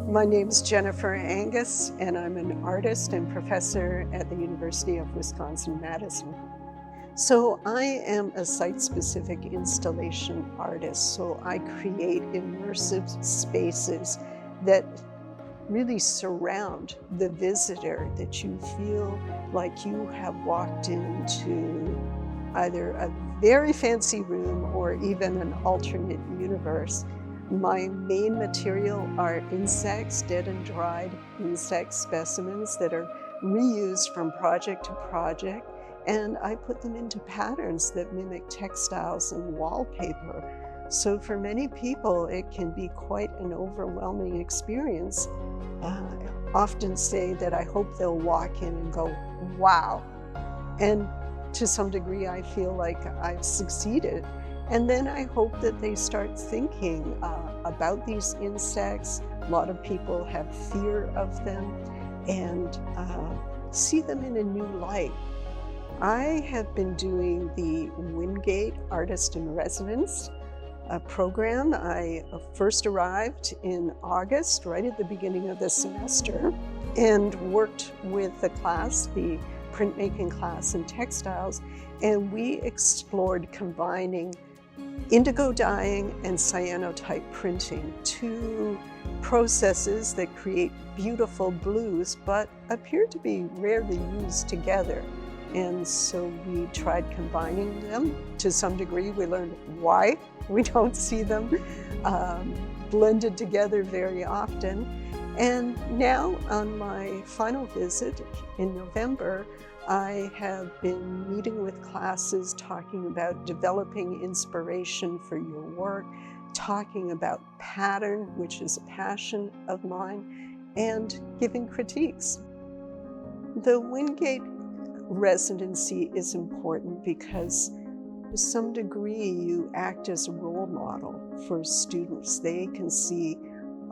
My name is Jennifer Angus, and I'm an artist and professor at the University of Wisconsin Madison. So I am a site-specific installation artist, so I create immersive spaces that really surround the visitor, that you feel like you have walked into either a very fancy room or even an alternate universe. My main material are insects, dead and dried insect specimens that are reused from project to project, and I put them into patterns that mimic textiles and wallpaper. So for many people, it can be quite an overwhelming experience. I often say that I hope they'll walk in and go, wow. And to some degree, I feel like I've succeeded. And then I hope that they start thinking about these insects. A lot of people have fear of them and see them in a new light. I have been doing the Windgate Artist in Residence program. I first arrived in August, right at the beginning of the semester, and worked with the class, the printmaking class in textiles, and we explored combining indigo dyeing and cyanotype printing, two processes that create beautiful blues but appear to be rarely used together. And so we tried combining them. To some degree, we learned why we don't see them blended together very often. And now on my final visit in November, I have been meeting with classes talking about developing inspiration for your work, talking about pattern, which is a passion of mine, and giving critiques. The Windgate residency is important because to some degree you act as a role model for students. They can see,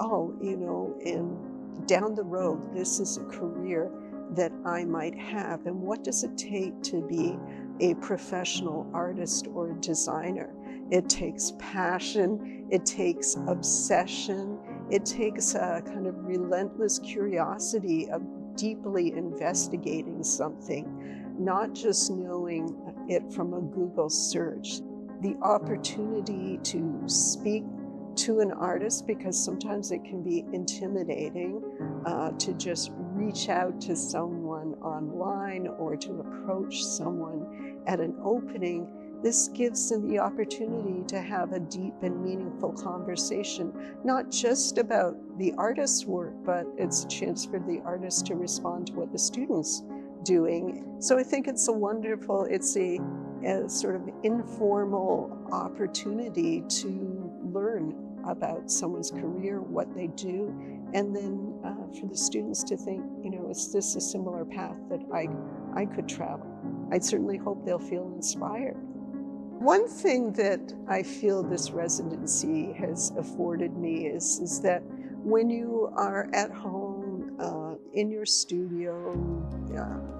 oh, and down the road, this is a career that I might have, and what does it take to be a professional artist or designer? It takes passion, it takes obsession, it takes a kind of relentless curiosity of deeply investigating something, not just knowing it from a Google search. The opportunity to speak to an artist, because sometimes it can be intimidating to just reach out to someone online or to approach someone at an opening. This gives them the opportunity to have a deep and meaningful conversation, not just about the artist's work, but it's a chance for the artist to respond to what the student's doing. So I think it's a sort of informal opportunity to learn about someone's career, what they do, and then for the students to think, is this a similar path that I could travel? I certainly hope they'll feel inspired. One thing that I feel this residency has afforded me is that when you are at home in your studio,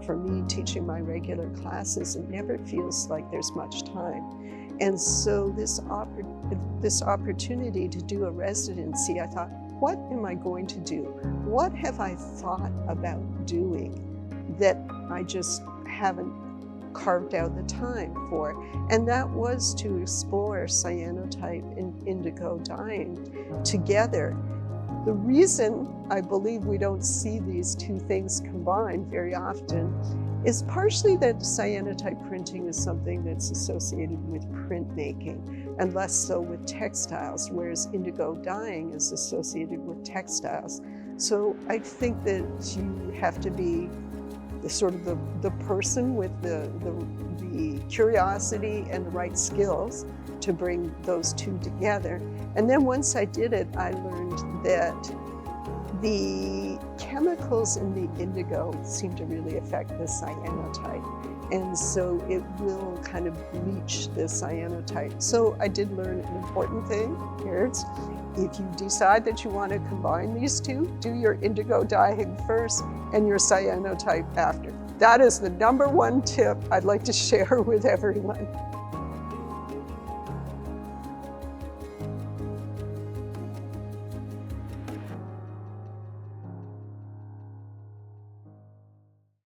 for me teaching my regular classes, it never feels like there's much time. And so this opportunity to do a residency, I thought, what am I going to do? What have I thought about doing that I just haven't carved out the time for? And that was to explore cyanotype and indigo dyeing together. The reason I believe we don't see these two things combined very often is partially that cyanotype printing is something that's associated with printmaking and less so with textiles, whereas indigo dyeing is associated with textiles. So I think that you have to be the person with the curiosity and the right skills to bring those two together. And then once I did it, I learned that the chemicals in the indigo seem to really affect the cyanotype. And so it will kind of bleach the cyanotype. So I did learn an important thing here. If you decide that you want to combine these two, do your indigo dyeing first and your cyanotype after. That is the #1 tip I'd like to share with everyone.